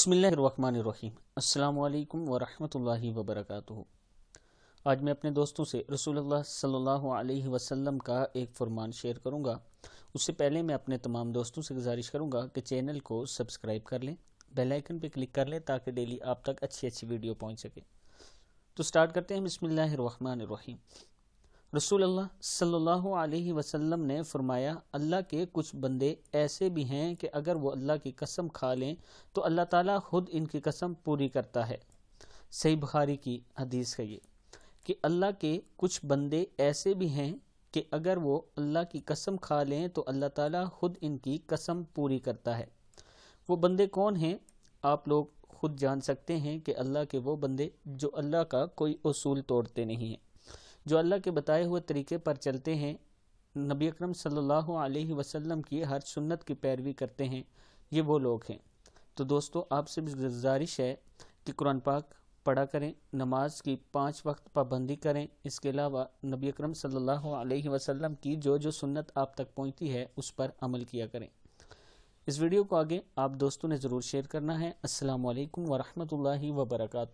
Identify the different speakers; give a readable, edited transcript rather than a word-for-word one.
Speaker 1: बिस्मिल्लाहिर्रहमानिर्रहीम। अस्सलाम वालेकुम वरहमतुल्लाहि वबरकातुहू। आज मैं अपने दोस्तों से रसूलुल्लाह सल्लल्लाहु अलैहि वसल्लम का एक फरमान शेयर करूंगा। उससे पहले मैं अपने तमाम दोस्तों से गुजारिश करूंगा कि चैनल को सब्सक्राइब कर लें, बेल आइकन पर क्लिक कर लें ताकि डेली आप तक अच्छी अच्छी वीडियो पहुँच सके। तो स्टार्ट करते हैं। बिस्मिल्लाहिर्रहमानिर्रहीम। रसूलुल्लाह सल्लल्लाहु अलैहि वसल्लम ने फरमाया, अल्लाह के कुछ बंदे ऐसे भी हैं कि अगर वो अल्लाह की कसम खा लें तो अल्लाह ताला खुद इनकी कसम पूरी करता है। सही बुखारी की हदीस है ये कि अल्लाह के कुछ बंदे ऐसे भी हैं कि अगर वो अल्लाह की कसम खा लें तो अल्लाह ताला खुद इनकी कसम पूरी करता है। वो बंदे कौन हैं आप लोग खुद जान सकते हैं कि अल्लाह के वो बंदे जो अल्लाह का कोई उसूल तोड़ते नहीं हैं, जो अल्लाह के बताए हुए तरीके पर चलते हैं, नबी अकरम सल्लल्लाहु अलैहि वसल्लम की हर सुन्नत की पैरवी करते हैं, ये वो लोग हैं। तो दोस्तों, आपसे भी गुजारिश है कि कुरान पाक पढ़ा करें, नमाज की 5 वक्त पाबंदी करें। इसके अलावा नबी अकरम सल्लल्लाहु अलैहि वसल्लम की जो जो सुन्नत आप तक पहुंचती है उस पर अमल किया करें। इस वीडियो को आगे आप दोस्तों ने ज़रूर शेयर करना है। अस्सलामु अलैकुम वरहमतुल्लाहि वबरकातुहू।